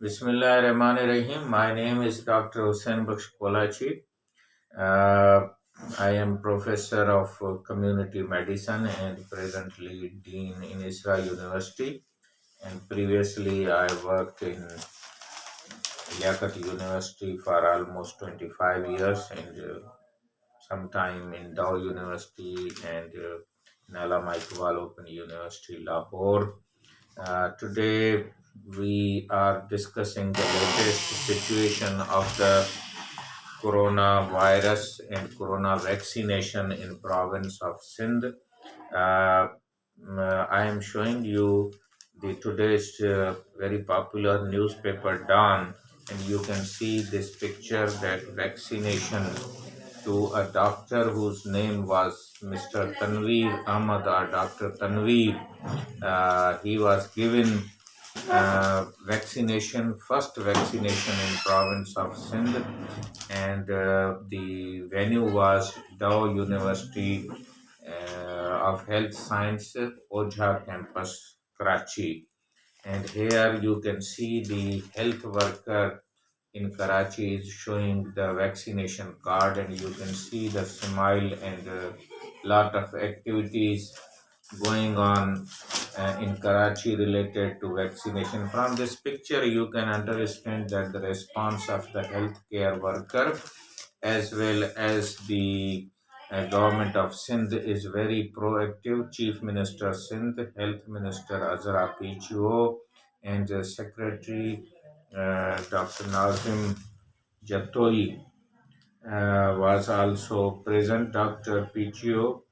Bismillahirrahmanirrahim. My name is Dr. Hussain Baksh Kolachi. Uh, I am professor of community medicine and presently dean in Isra University. And previously, I worked in Liaquat University for almost 25 years and sometime in Dow University and in Allama Iqbal Open University, Lahore. Today we are discussing the latest situation of the coronavirus and corona vaccination in province of Sindh. I am showing you the today's very popular newspaper Dawn, and you can see this picture that vaccination to a doctor whose name was Mr. Tanveer Ahmad or Dr. Tanveer. He was given first vaccination in province of Sindh, and the venue was Dow University of Health Science, Ojha campus, Karachi. And here you can see the health worker in Karachi is showing the vaccination card, and you can see the smile and a lot of activities going on in Karachi related to vaccination. From this picture, you can understand that the response of the healthcare worker as well as the government of Sindh is very proactive. Chief Minister Sindh, Health Minister Azra PGO, and Secretary Dr. Nazim Jatoi was also present. Dr. PGO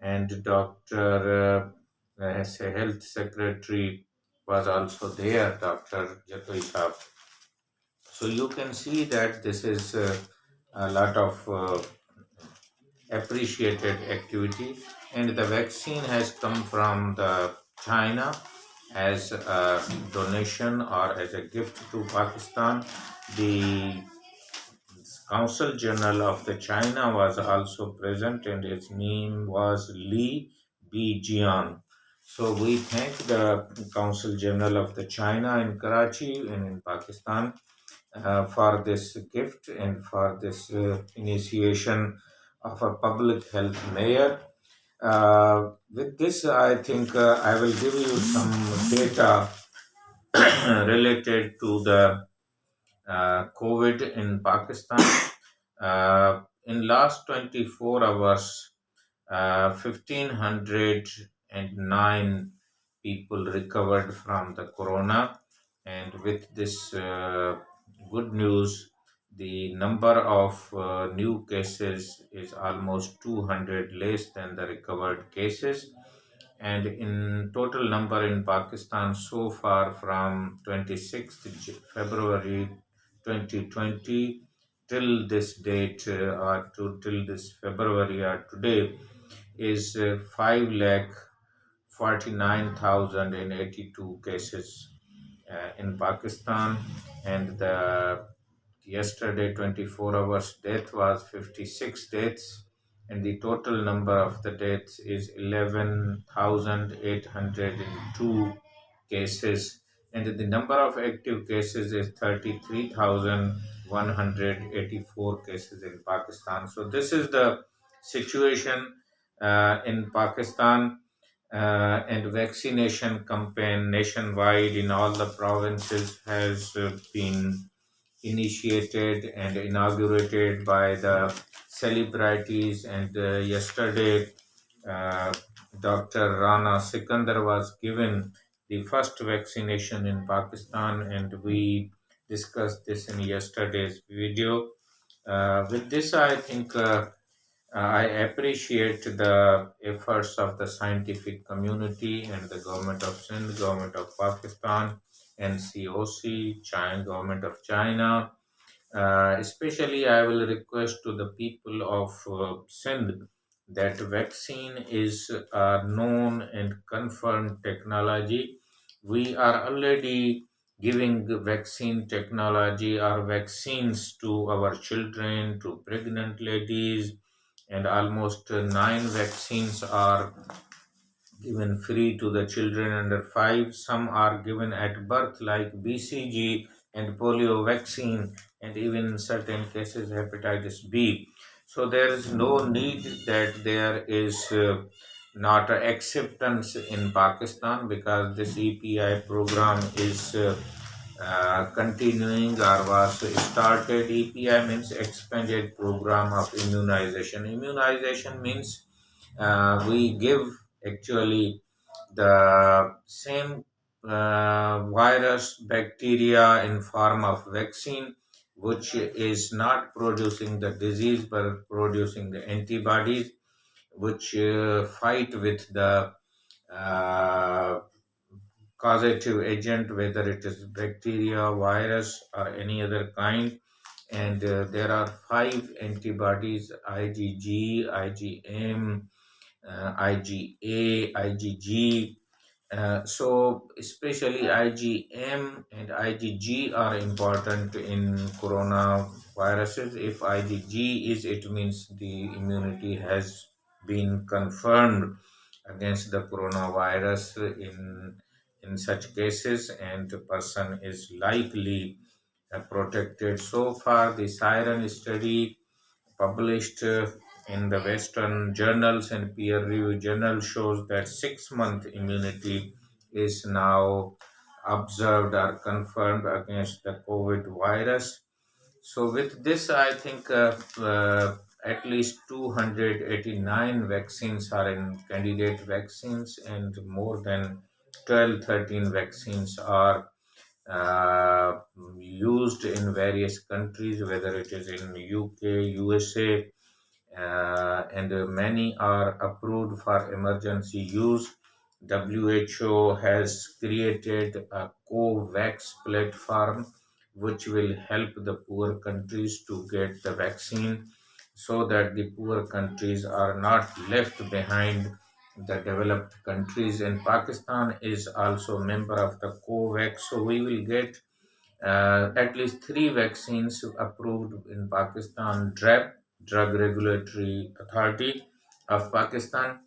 and Dr. Health Secretary was also there, Dr. Jatoi Saab. So you can see that this is a lot of appreciated activity, and the vaccine has come from the China as a donation or as a gift to Pakistan. The Consul General of the China was also present, and his name was Li Bijian. So we thank the Consul General of the China in Karachi and in Pakistan for this gift and for this initiation of a public health mayor. With this, I think I will give you some data related to the COVID in Pakistan. In last 24 hours, 1,509 people recovered from the corona, and with this good news, the number of new cases is almost 200 less than the recovered cases, and in total number in Pakistan so far from 26th February 2020 till this date till this February or today is 5,49,082 cases in Pakistan, and the yesterday 24 hours death was 56 deaths, and the total number of the deaths is 11,802 cases, and the number of active cases is 33,184 cases in Pakistan. So this is the situation in Pakistan, and vaccination campaign nationwide in all the provinces has been initiated and inaugurated by the celebrities. And yesterday, uh, Dr. Rana Sikandar was given the first vaccination in Pakistan, and we discussed this in yesterday's video. With this, I think I appreciate the efforts of the scientific community and the government of Sindh, government of Pakistan, NCOC, China, government of China. Especially, I will request to the people of Sindh that vaccine is a known and confirmed technology. We are already giving the vaccine technology or vaccines to our children, to pregnant ladies, and almost nine vaccines are given free to the children under 5. Some are given at birth, like BCG, and polio vaccine, and even in certain cases hepatitis B. So there is no need that there is not a acceptance in Pakistan, because this EPI program is continuing or was started. EPI means expanded program of immunization. Immunization means we give actually the same virus bacteria in form of vaccine, which is not producing the disease but producing the antibodies, which fight with the uh, causative agent, whether it is bacteria, virus, or any other kind. And there are five antibodies: IgG, IgM, IgA, IgG. So, especially IgM and IgG are important in coronaviruses. If IgG is, it means the immunity has been confirmed against the coronavirus in such cases, and the person is likely protected. So far, the Siren study published in the Western journals and peer-reviewed journals shows that 6-month immunity is now observed or confirmed against the COVID virus. So with this, I think at least 289 vaccines are in candidate vaccines, and more than 12, 13 vaccines are uh, used in various countries, whether it is in UK, USA, and many are approved for emergency use. WHO has created a COVAX platform which will help the poor countries to get the vaccine, so that the poor countries are not left behind the developed countries. And Pakistan is also a member of the COVAX, so we will get at least three vaccines approved in Pakistan. Drug Regulatory Authority of Pakistan.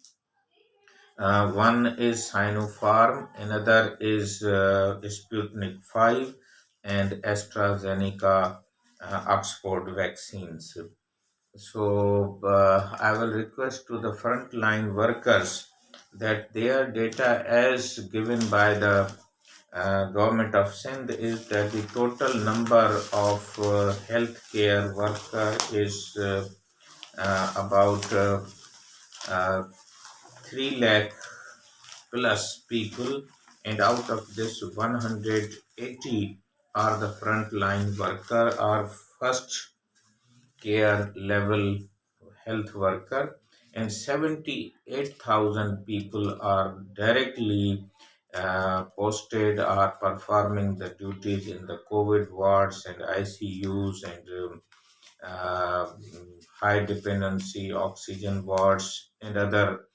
One is Sinopharm, another is Sputnik 5, and AstraZeneca Oxford vaccines. So I will request to the frontline workers that their data as given by the government of Sindh is that the total number of healthcare worker is about uh, 3 lakh plus people, and out of this 180 are the frontline worker or first care level health worker, and 78,000 people are directly posted or performing the duties in the COVID wards and ICUs and uh, high dependency oxygen wards and other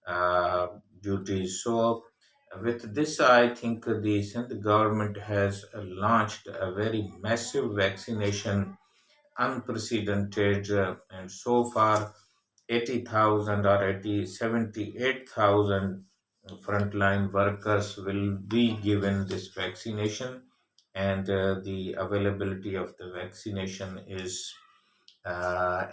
uh, duties. So, with this, I think the Sindh government has launched a very massive vaccination, unprecedented, and so far 80,000 or 78,000 frontline workers will be given this vaccination, and the availability of the vaccination is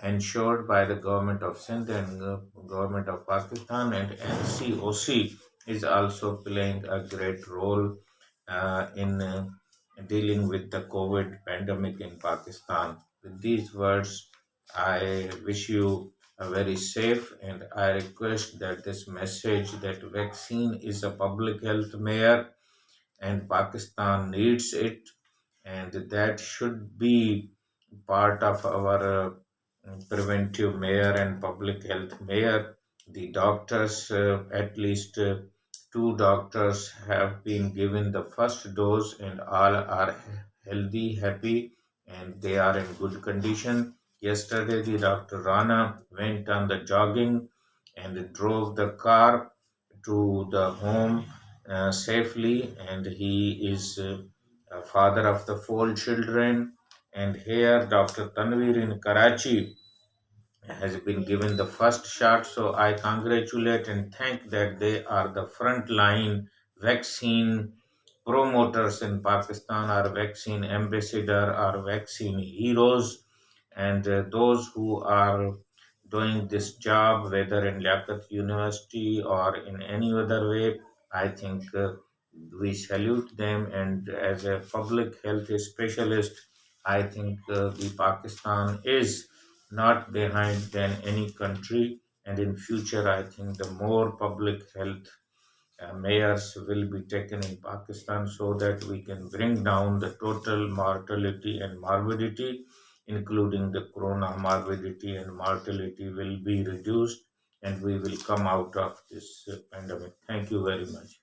ensured by the government of Sindh and government of Pakistan, and NCOC is also playing a great role in dealing with the COVID pandemic in Pakistan. With these words, I wish you a very safe, and I request that this message that vaccine is a public health measure and Pakistan needs it, and that should be part of our preventive measure and public health measure. The doctors, at least two doctors, have been given the first dose, and all are healthy, happy, and they are in good condition. Yesterday, the Dr. Rana went on the jogging and drove the car to the home safely, and he is a father of the four children. And here, Dr. Tanvir in Karachi has been given the first shot. So I congratulate and thank that they are the frontline vaccine promoters in Pakistan, our vaccine ambassador, our vaccine heroes, and those who are doing this job, whether in Liaquat University or in any other way. I think we salute them. And as a public health specialist, I think the Pakistan is not behind than any country. And in future, I think the more public health mayors will be taken in Pakistan so that we can bring down the total mortality and morbidity, including the corona morbidity and mortality will be reduced, and we will come out of this pandemic. Thank you very much.